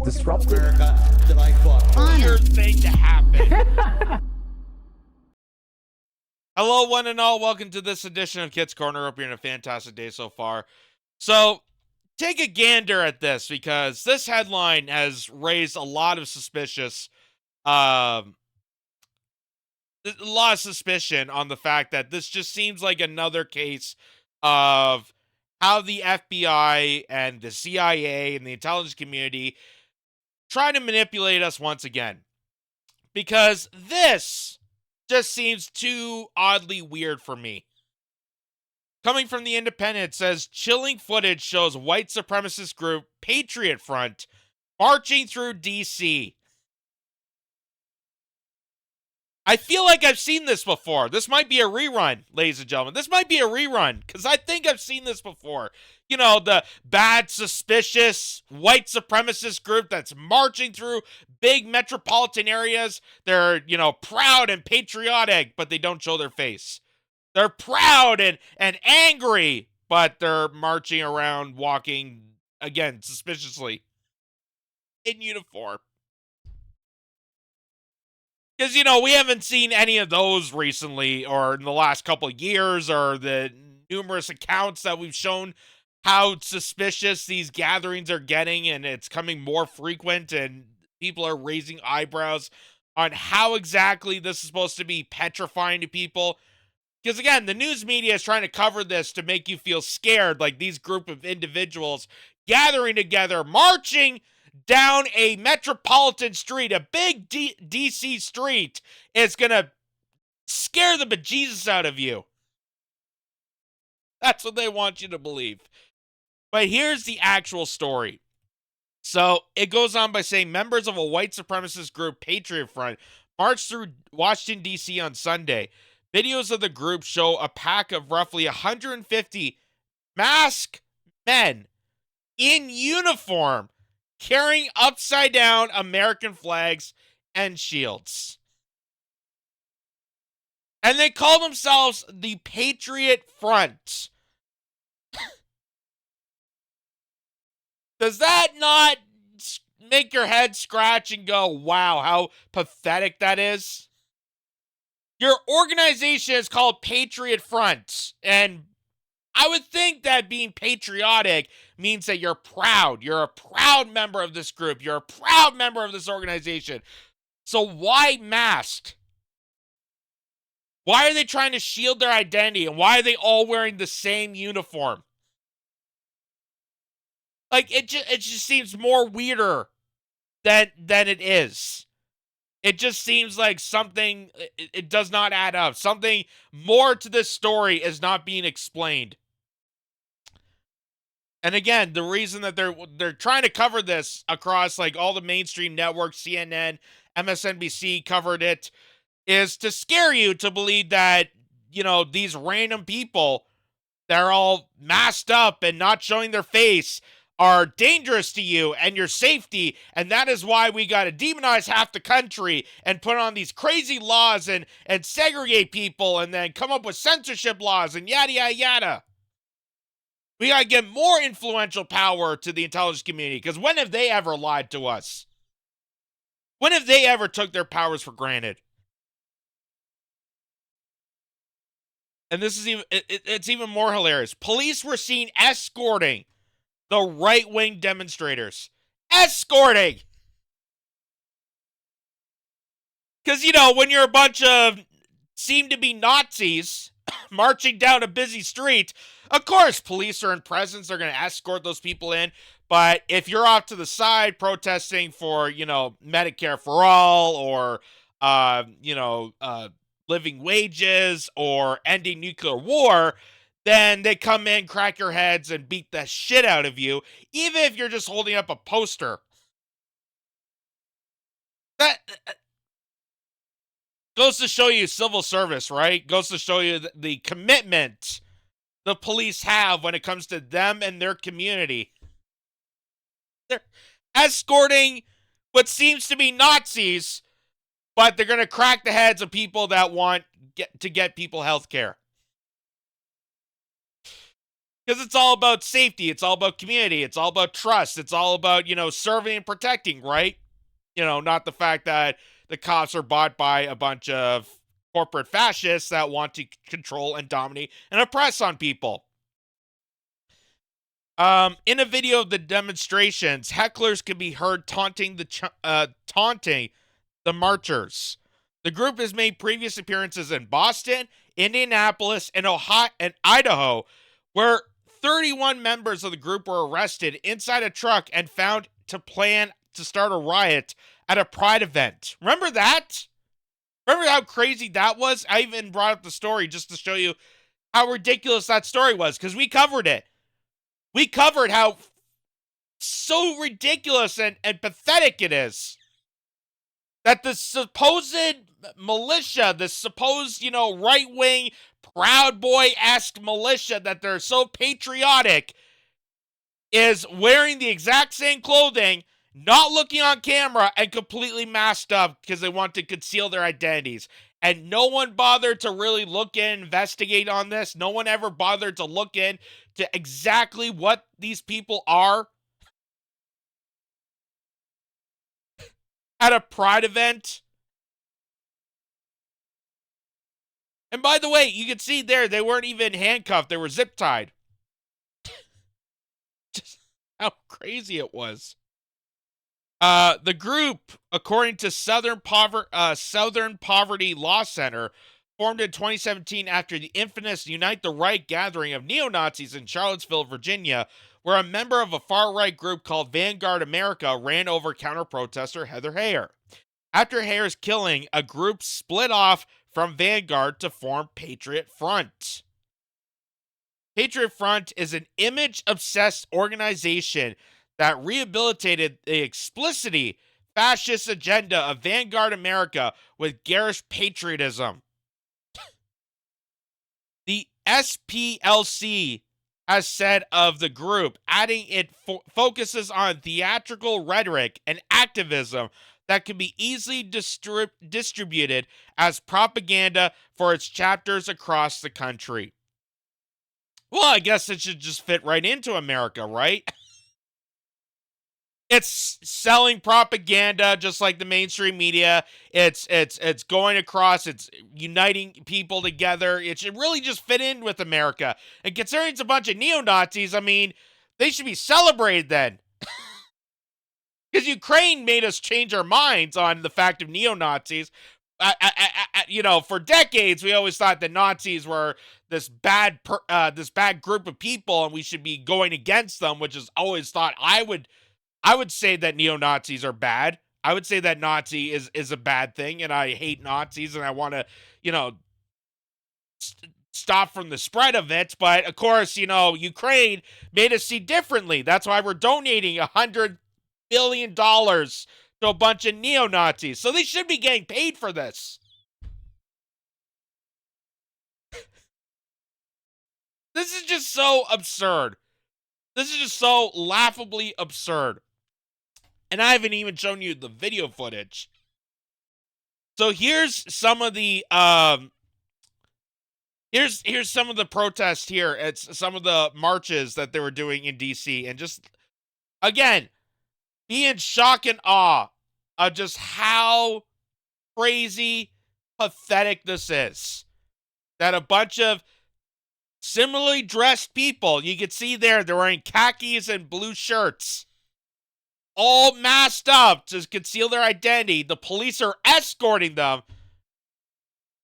disrupted. America that I fought. Weird thing to happen. Hello, one and all. Welcome to this edition of Kitz Corner. Hope you're having a fantastic day so far. So, take a gander at this because this headline has raised a lot of suspicion on the fact that this just seems like another case of how the FBI and the CIA and the intelligence community try to manipulate us once again. Because this just seems too oddly weird for me. Coming from The Independent, it says, chilling footage shows white supremacist group Patriot Front marching through D.C. I feel like I've seen this before. This might be a rerun, ladies and gentlemen. This might be a rerun, because I think I've seen this before. You know, the bad, suspicious, white supremacist group that's marching through big metropolitan areas. They're, proud and patriotic, but they don't show their face. They're proud and angry, but they're marching around, walking, again, suspiciously in uniform. Because, we haven't seen any of those recently or in the last couple of years, or the numerous accounts that we've shown how suspicious these gatherings are getting, and it's coming more frequent, and people are raising eyebrows on how exactly this is supposed to be petrifying to people. Because, again, the news media is trying to cover this to make you feel scared, like these group of individuals gathering together, marching down a metropolitan street, a big DC street, is going to scare the bejesus out of you. That's what they want you to believe. But here's the actual story. So it goes on by saying members of a white supremacist group, Patriot Front, marched through Washington, D.C. on Sunday. Videos of the group show a pack of roughly 150 masked men in uniform carrying upside-down American flags and shields. And they call themselves the Patriot Front. Does that not make your head scratch and go, wow, how pathetic that is? Your organization is called Patriot Front, and I would think that being patriotic means that you're proud. You're a proud member of this group. You're a proud member of this organization. So why masked? Why are they trying to shield their identity? And why are they all wearing the same uniform? Like, it just seems more weirder than it is. It just seems like something, it does not add up. Something more to this story is not being explained. And again, the reason that they're trying to cover this across like all the mainstream networks, CNN, MSNBC covered it, is to scare you to believe that, these random people, they're all masked up and not showing their face, are dangerous to you and your safety, and that is why we got to demonize half the country and put on these crazy laws and segregate people and then come up with censorship laws and yada, yada, yada. We got to give more influential power to the intelligence community, because when have they ever lied to us? When have they ever took their powers for granted? And this is it's even more hilarious. Police were seen escorting the right-wing demonstrators. Escorting! Because, when you're a bunch of seem-to-be Nazis marching down a busy street, of course, police are in presence. They're going to escort those people in. But if you're off to the side protesting for, Medicare for all, or, living wages, or ending nuclear war, then they come in, crack your heads, and beat the shit out of you, even if you're just holding up a poster. That goes to show you civil service, right? Goes to show you the commitment the police have when it comes to them and their community. They're escorting what seems to be Nazis, but they're going to crack the heads of people that want to get people health care. Because it's all about safety. It's all about community. It's all about trust. It's all about, serving and protecting, right? Not the fact that the cops are bought by a bunch of corporate fascists that want to control and dominate and oppress on people. In a video of the demonstrations, hecklers can be heard taunting the marchers. The group has made previous appearances in Boston, Indianapolis, and Ohio and Idaho, where 31 members of the group were arrested inside a truck and found to plan to start a riot at a Pride event. Remember that? Remember how crazy that was? I even brought up the story just to show you how ridiculous that story was, because we covered it. We covered how so ridiculous and pathetic it is that the supposed militia, the supposed, right-wing, Proud Boy-esque militia that they're so patriotic, is wearing the exact same clothing, not looking on camera, and completely masked up because they want to conceal their identities. And no one bothered to really look in, investigate on this. No one ever bothered to look in to exactly what these people are at a Pride event. And by the way, you can see there, they weren't even handcuffed. They were zip-tied. Just how crazy it was. The group, according to Southern Poverty Law Center, formed in 2017 after the infamous Unite the Right gathering of neo-Nazis in Charlottesville, Virginia, where a member of a far-right group called Vanguard America ran over counter-protester Heather Heyer. After Hayer's killing, a group split off from Vanguard to form Patriot Front. Patriot Front is an image-obsessed organization that rehabilitated the explicitly fascist agenda of Vanguard America with garish patriotism. The SPLC has said of the group, adding it focuses on theatrical rhetoric and activism that can be easily distributed as propaganda for its chapters across the country. Well, I guess it should just fit right into America, right? It's selling propaganda just like the mainstream media. It's going across, it's uniting people together. It should really just fit in with America. And considering it's a bunch of neo-Nazis, I mean, they should be celebrated then. Because Ukraine made us change our minds on the fact of neo-Nazis. For decades, we always thought that Nazis were this bad group of people, and we should be going against them, which is always thought I would say that neo-Nazis are bad. I would say that Nazi is a bad thing, and I hate Nazis, and I want to, stop from the spread of it. But, of course, Ukraine made us see differently. That's why we're donating $100 billion to a bunch of neo-Nazis. So they should be getting paid for this. This is just so absurd. This is just so laughably absurd. And I haven't even shown you the video footage. So here's some of the here's some of the protests here. It's some of the marches that they were doing in DC, and just again, be in shock and awe of just how crazy, pathetic this is. That a bunch of similarly dressed people, you can see there, they're wearing khakis and blue shirts, all masked up to conceal their identity. The police are escorting them.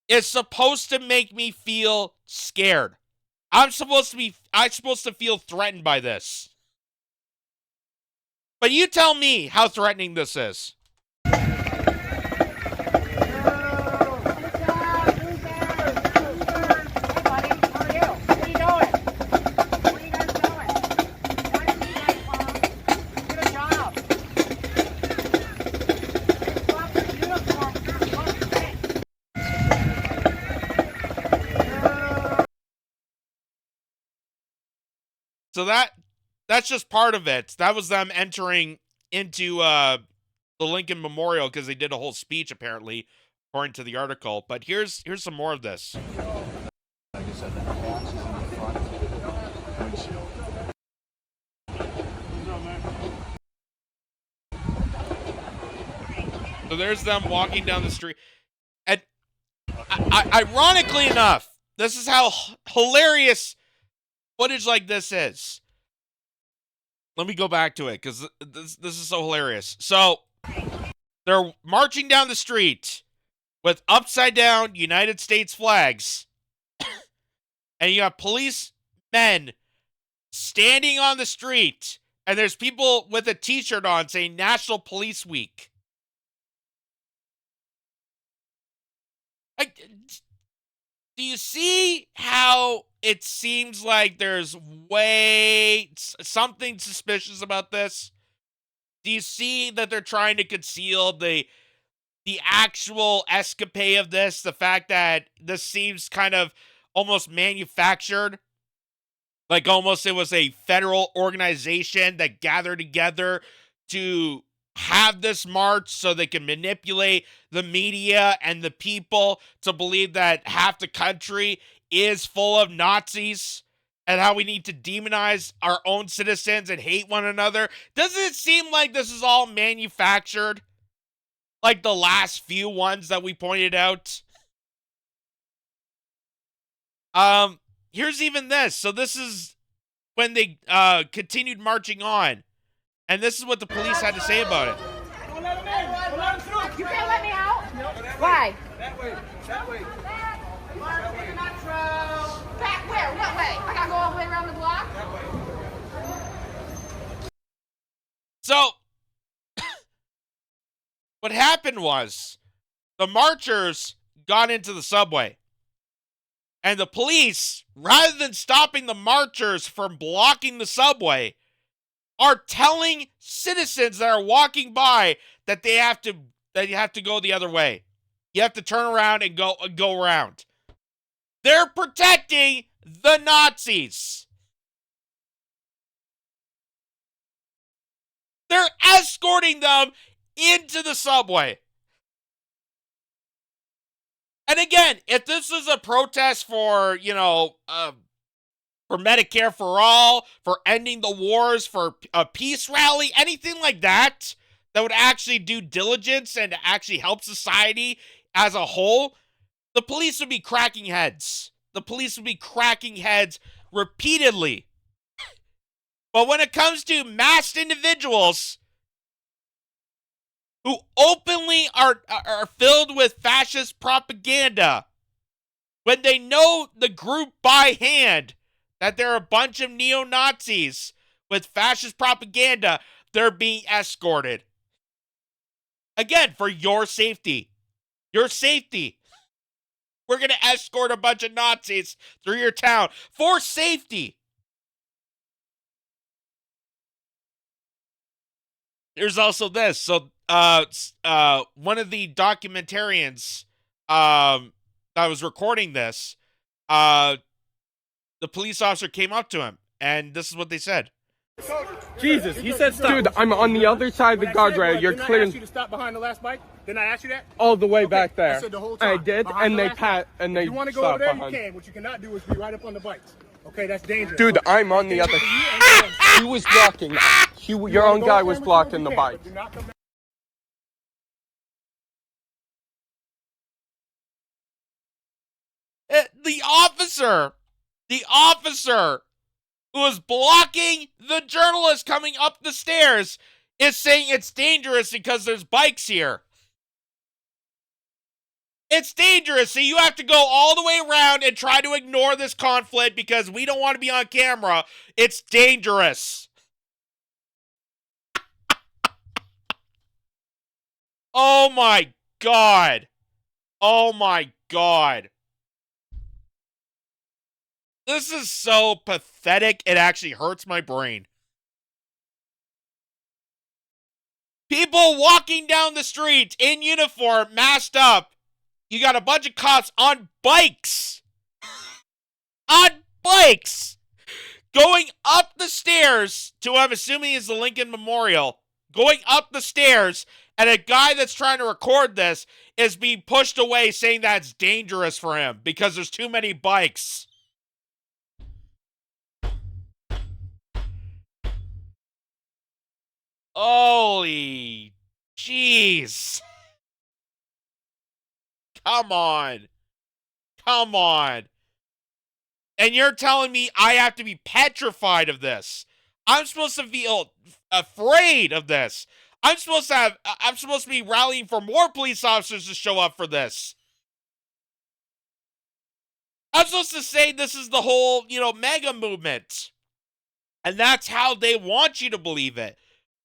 It's supposed to make me feel scared. I'm supposed to feel threatened by this. But you tell me how threatening this is. So that's just part of it. That was them entering into the Lincoln Memorial because they did a whole speech, apparently, according to the article. But here's some more of this. Like I said, the box is in the front. When So there's them walking down the street. And ironically enough, this is how hilarious footage like this is. Let me go back to it because this is so hilarious. So they're marching down the street with upside down United States flags. And you have policemen standing on the street. And there's people with a t-shirt on saying National Police Week. Like, do you see how it seems like there's something suspicious about this? Do you see that they're trying to conceal the actual escapade of this? The fact that this seems kind of almost manufactured? Like almost it was a federal organization that gathered together to have this march so they can manipulate the media and the people to believe that half the country is full of Nazis and how we need to demonize our own citizens and hate one another. Doesn't it seem like this is all manufactured? Like the last few ones that we pointed out? Here's even this. So this is when they continued marching on. And this is what the police had to say about it. Don't let him in. Don't let him through. You can't let me out? Why? That way. That way. Back where? What way? I gotta go all the way around the block? That way. So, what happened was, the marchers got into the subway. And the police, rather than stopping the marchers from blocking the subway, are telling citizens that are walking by that you have to go the other way. You have to turn around and go around. They're protecting the Nazis. They're escorting them into the subway. And again, if this is a protest for, for Medicare for all, for ending the wars, for a peace rally, anything like that, that would actually do diligence and actually help society as a whole, the police would be cracking heads. The police would be cracking heads repeatedly. But when it comes to masked individuals who openly are filled with fascist propaganda, when they know the group by hand, that there are a bunch of neo-Nazis with fascist propaganda, they're being escorted. Again, for your safety. Your safety. We're going to escort a bunch of Nazis through your town for safety. There's also this. So, one of the documentarians that was recording this, the police officer came up to him, and this is what they said. Jesus, he said stop. Dude, I'm on the other side of the guardrail. You're clear. Didn't I ask you to stop behind the last bike? Didn't I ask you that? All the way back there. I said the whole time. I did, and they if you want to go over there, you can. What you cannot do is be right up on the bikes. Okay, that's dangerous. Dude, I'm on the other. He was blocking. Your own guy was blocking the bike. The officer who is blocking the journalist coming up the stairs is saying it's dangerous because there's bikes here. It's dangerous, so you have to go all the way around and try to ignore this conflict because we don't want to be on camera. It's dangerous. Oh my God. Oh my God. This is so pathetic, it actually hurts my brain. People walking down the street in uniform, masked up. You got a bunch of cops on bikes. On bikes. Going up the stairs to what I'm assuming is the Lincoln Memorial. Going up the stairs, and a guy that's trying to record this is being pushed away saying that's dangerous for him because there's too many bikes. Holy jeez. Come on. Come on. And you're telling me I have to be petrified of this. I'm supposed to feel afraid of this. I'm supposed to be rallying for more police officers to show up for this. I'm supposed to say this is the whole, mega movement. And that's how they want you to believe it.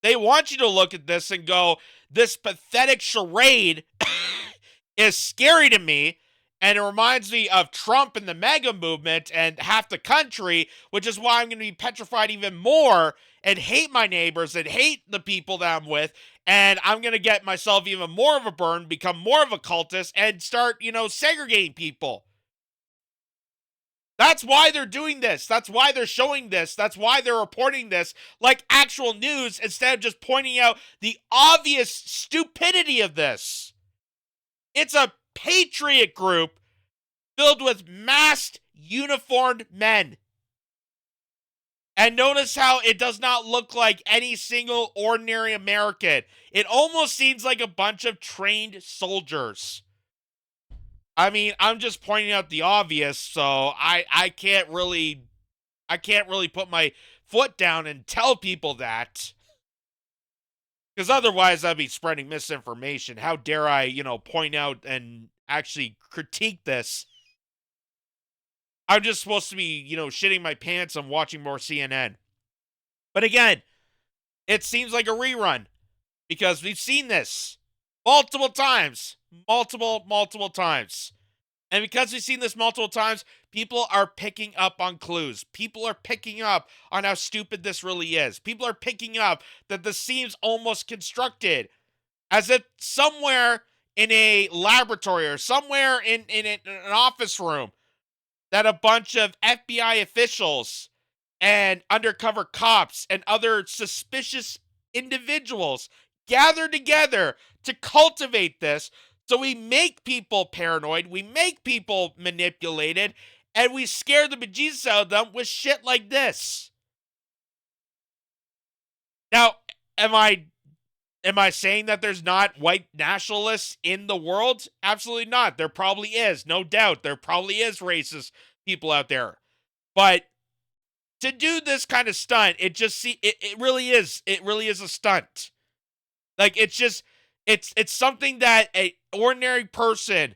They want you to look at this and go, this pathetic charade is scary to me. And it reminds me of Trump and the MAGA movement and half the country, which is why I'm going to be petrified even more and hate my neighbors and hate the people that I'm with. And I'm going to get myself even more of a burn, become more of a cultist, and start, segregating people. That's why they're doing this. That's why they're showing this. That's why they're reporting this like actual news instead of just pointing out the obvious stupidity of this. It's a patriot group filled with masked, uniformed men. And notice how it does not look like any single ordinary American. It almost seems like a bunch of trained soldiers. I mean, I'm just pointing out the obvious, so I can't really put my foot down and tell people that. Because otherwise I'd be spreading misinformation. How dare I, point out and actually critique this? I'm just supposed to be, shitting my pants and watching more CNN. But again, it seems like a rerun. Because we've seen this multiple times. Multiple times. And because we've seen this multiple times, people are picking up on clues. People are picking up on how stupid this really is. People are picking up that this seems almost constructed. As if somewhere in a laboratory or somewhere in an office room that a bunch of FBI officials and undercover cops and other suspicious individuals gather together to cultivate this. So we make people paranoid, we make people manipulated, and we scare the bejesus out of them with shit like this. Now, am I saying that there's not white nationalists in the world? Absolutely not. There probably is, no doubt. There probably is racist people out there. But to do this kind of stunt, it really is a stunt. Like, it's something that an ordinary person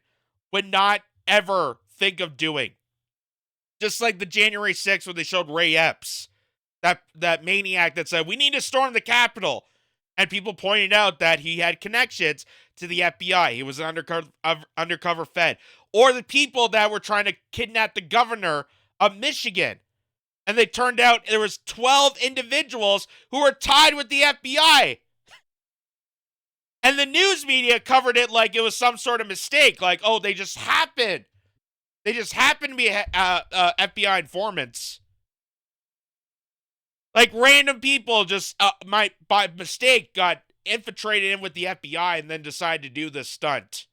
would not ever think of doing. Just like the January 6th when they showed Ray Epps, that maniac that said, we need to storm the Capitol. And people pointed out that he had connections to the FBI. He was an undercover Fed. Or the people that were trying to kidnap the governor of Michigan. And they turned out there was 12 individuals who were tied with the FBI. And the news media covered it like it was some sort of mistake. Like, oh, they just happened. They just happened to be FBI informants. Like, random people just by mistake got infiltrated in with the FBI and then decided to do this stunt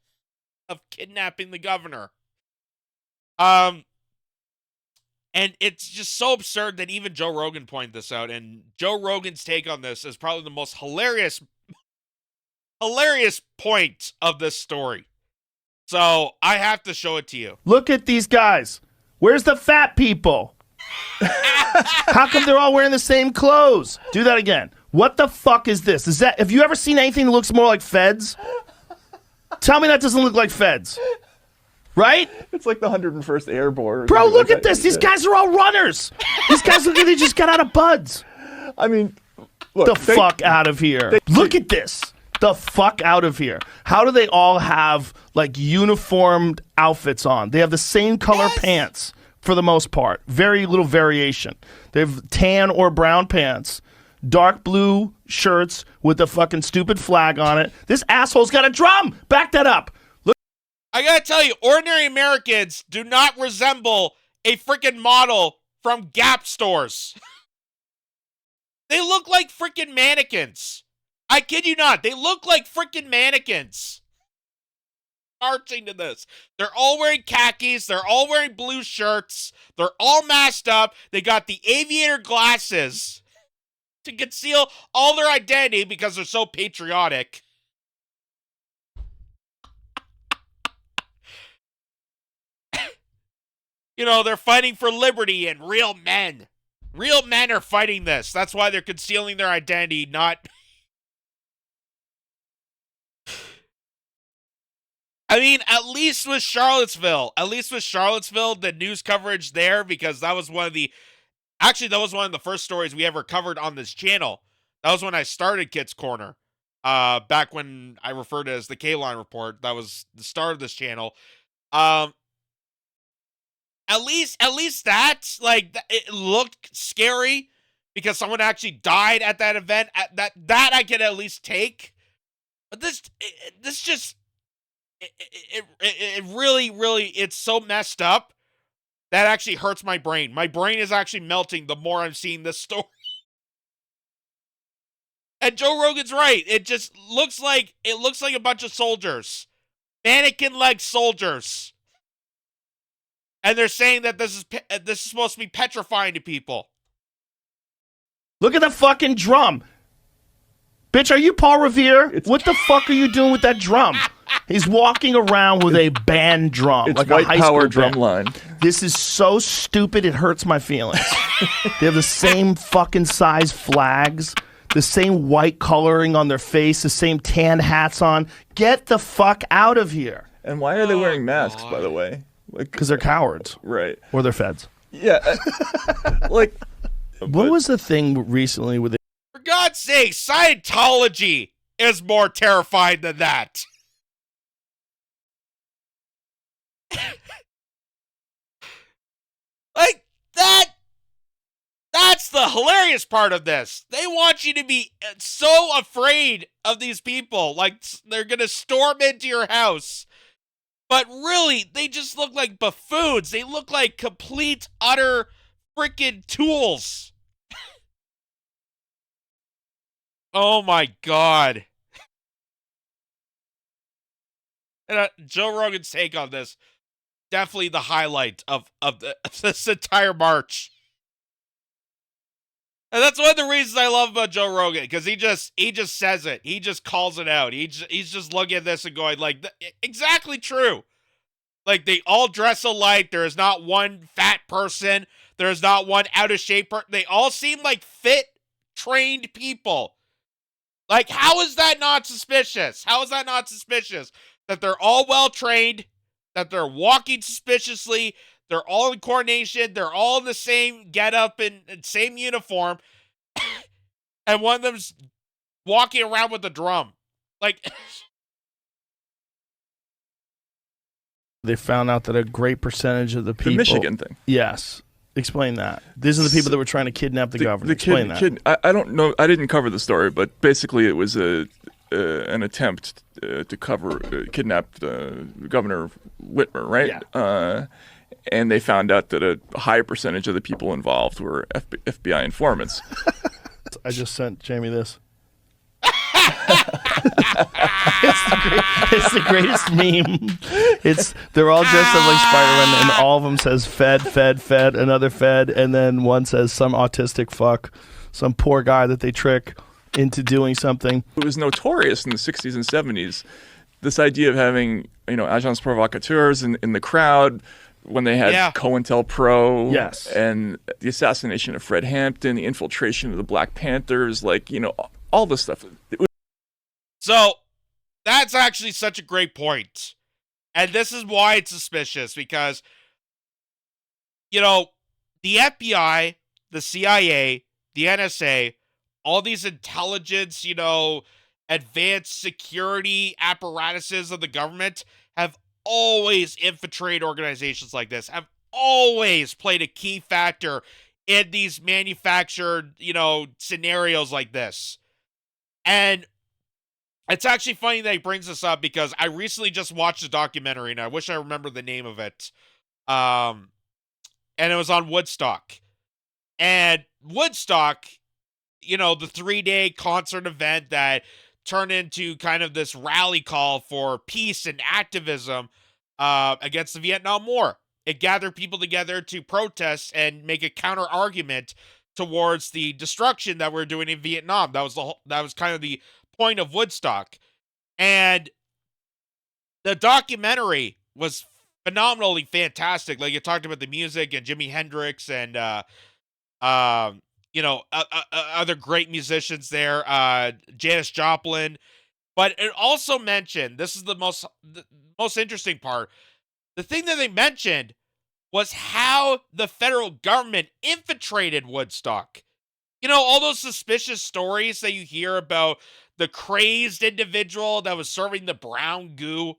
of kidnapping the governor. And it's just so absurd that even Joe Rogan pointed this out. And Joe Rogan's take on this is probably the most hilarious point of this story. So I have to show it to you. Look at these guys. Where's the fat people? How come they're all wearing the same clothes? Do that again. What the fuck is this? Have you ever seen anything that looks more like Feds? Tell me that doesn't look like Feds. Right? It's like the 101st Airborne. Bro, look at this. These guys are all runners. These guys look like they just got out of buds. I mean, look. Fuck out of here. Look at this. The fuck out of here. How do they all have like uniformed outfits on? They have the same color pants for the most part. Very little variation. They have tan or brown pants, dark blue shirts with the fucking stupid flag on it. This asshole's got a drum. Back that up. Look. I gotta tell you, ordinary Americans do not resemble a freaking model from Gap stores. They look like freaking mannequins. I kid you not. They look like freaking mannequins. Marching to this. They're all wearing khakis. They're all wearing blue shirts. They're all masked up. They got the aviator glasses. to conceal all their identity because they're so patriotic. You know, they're fighting for liberty and real men. Real men are fighting this. That's why they're concealing their identity, not... I mean, at least with Charlottesville, the news coverage there, because that was one of the... Actually, that was one of the first stories we ever covered on this channel. That was when I started Kitz Corner. Back when I referred to it as the K-Line Report. That was the start of this channel. At least that, like, it looked scary because someone actually died at that event. That I could at least take. But this just, it really, it's so messed up that actually hurts my brain. My brain is actually melting the more I'm seeing this story. And Joe Rogan's right. It just looks like a bunch of soldiers, mannequin-like soldiers. And they're saying that this is supposed to be petrifying to people. Look at the fucking drum. Bitch, are you Paul Revere? What the fuck are you doing with that drum? He's walking around with a band drum. It's like white a high power school drum band. line. This is so stupid, it hurts my feelings. They have the same fucking size flags, the same white coloring on their face, the same tan hats on. Get the fuck out of here. And why are they wearing masks, by the way? Because they're cowards. Right. Or they're feds. Yeah. Like, What was the thing recently with For God's sake, Scientology is more terrifying than that. Like, that's the hilarious part of this. They want you to be so afraid of these people. Like, they're going to storm into your house. But really, they just look like buffoons. They look like complete, utter freaking tools. Oh my God. And Joe Rogan's take on this, definitely the highlight of this entire march. And that's one of the reasons I love about Joe Rogan, because he just says it. He just calls it out. He's just looking at this and going like, exactly true. Like, they all dress alike. There is not one fat person. There is not one out of shape person. They all seem like fit, trained people. Like, how is that not suspicious? How is that not suspicious? That they're all well trained, that they're walking suspiciously, they're all in coordination, they're all in the same getup and same uniform, and one of them's walking around with a drum. Like, they found out that a great percentage of the people... the Michigan thing. Yes. Explain that. These are the people that were trying to kidnap the governor. Explain that. I don't know. I didn't cover the story, but basically it was an attempt to kidnap Governor Whitmer, right? Yeah. And they found out that a high percentage of the people involved were FBI informants. I just sent Jamie this. It's the greatest meme. They're all dressed up like Spider-Man, and all of them says Fed, Fed, Fed, another Fed, and then one says some autistic fuck, some poor guy that they trick into doing something. It was notorious in the 60s and 70s, this idea of having, agents provocateurs in the crowd when they had COINTELPRO, yes, and the assassination of Fred Hampton, the infiltration of the Black Panthers, all this stuff. so that's actually such a great point. And this is why it's suspicious, because, the FBI, the CIA, the NSA, all these intelligence, advanced security apparatuses of the government have always infiltrated organizations like this, have always played a key factor in these manufactured, scenarios like this. And it's actually funny that he brings this up, because I recently just watched a documentary, and I wish I remember the name of it. And it was on Woodstock. And Woodstock, the 3-day concert event that turned into kind of this rally call for peace and activism against the Vietnam War. It gathered people together to protest and make a counter argument towards the destruction that we're doing in Vietnam. That was kind of the point of Woodstock. And the documentary was phenomenally fantastic. Like, it talked about the music and Jimi Hendrix and other great musicians there, Janis Joplin. But it also mentioned, this is the most interesting part, the thing that they mentioned was how the federal government infiltrated Woodstock. You know, all those suspicious stories that you hear about the crazed individual that was serving the brown goo.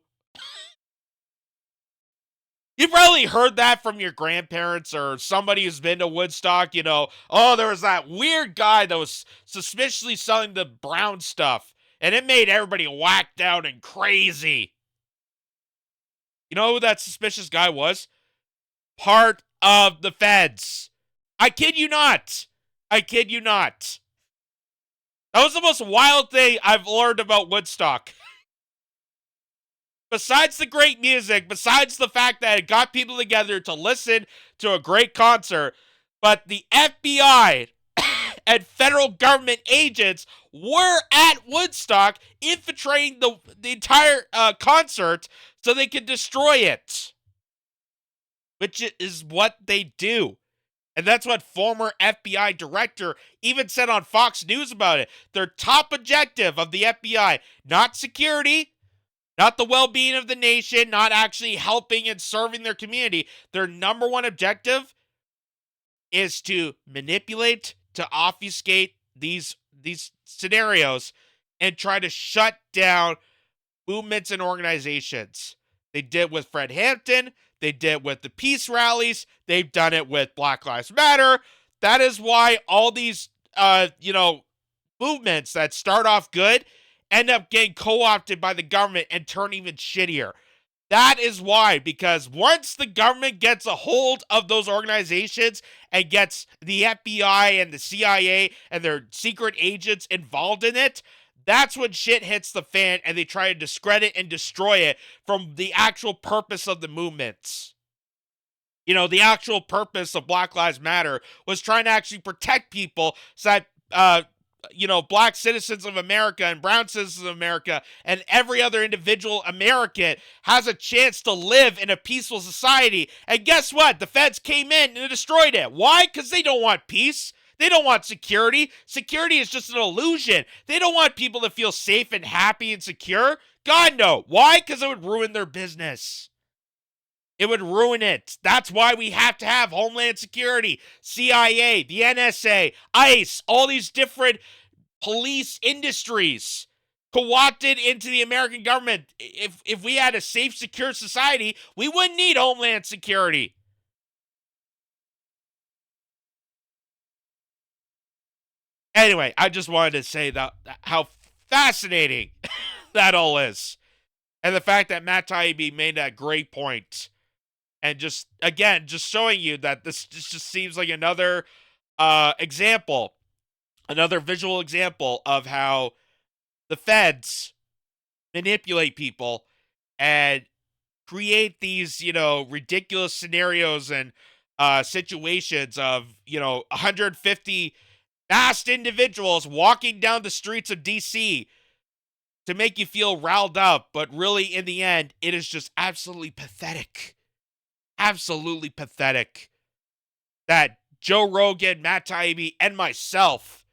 You probably heard that from your grandparents or somebody who's been to Woodstock, you know. Oh, there was that weird guy that was suspiciously selling the brown stuff, and it made everybody whacked out and crazy. You know who that suspicious guy was? Part of the feds. I kid you not. I kid you not. That was the most wild thing I've learned about Woodstock. Besides the great music, besides the fact that it got people together to listen to a great concert, but the FBI and federal government agents were at Woodstock infiltrating the entire concert so they could destroy it. Which is what they do. And that's what former FBI director even said on Fox News about it. Their top objective of the FBI, not security, not the well-being of the nation, not actually helping and serving their community. Their number one objective is to manipulate, to obfuscate these scenarios and try to shut down movements and organizations. They did with Fred Hampton. They did with the peace rallies. They've done it with Black Lives Matter. That is why all these, movements that start off good end up getting co-opted by the government and turn even shittier. That is why, because once the government gets a hold of those organizations and gets the FBI and the CIA and their secret agents involved in it, that's when shit hits the fan and they try to discredit and destroy it from the actual purpose of the movements. You know, the actual purpose of Black Lives Matter was trying to actually protect people so that, black citizens of America and brown citizens of America and every other individual American has a chance to live in a peaceful society. And guess what? The feds came in and destroyed it. Why? Because they don't want peace. They don't want security. Security is just an illusion. They don't want people to feel safe and happy and secure. God, no. Why? Because it would ruin their business. It would ruin it. That's why we have to have Homeland Security, CIA, the NSA, ICE, all these different police industries co-opted into the American government. If we had a safe, secure society, we wouldn't need Homeland Security. Anyway, I just wanted to say that how fascinating that all is. And the fact that Matt Taibbi made that great point. And just, again, just showing you that this just seems like another example, another visual example of how the feds manipulate people and create these, ridiculous scenarios and situations of, 150 masked individuals walking down the streets of DC to make you feel riled up. But really, in the end, it is just absolutely pathetic. Absolutely pathetic that Joe Rogan, Matt Taibbi, and myself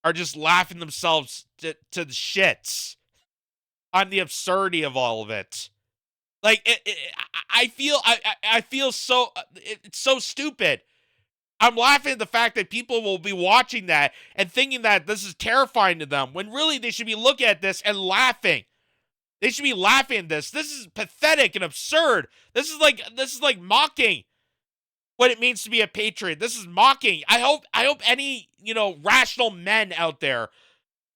are just laughing themselves to the shits on the absurdity of all of it. Like, I feel so, it's so stupid. I'm laughing at the fact that people will be watching that and thinking that this is terrifying to them, when really they should be looking at this and laughing. They should be laughing at this. This is pathetic and absurd. This is like mocking what it means to be a patriot. This is mocking. I hope any, rational men out there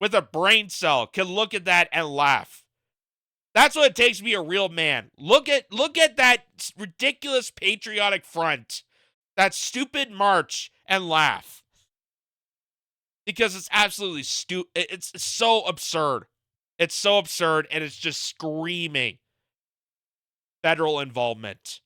with a brain cell can look at that and laugh. That's what it takes to be a real man. Look at that ridiculous patriotic front, that stupid march, and laugh. Because it's absolutely stupid. It's so absurd. It's so absurd, and it's just screaming federal involvement.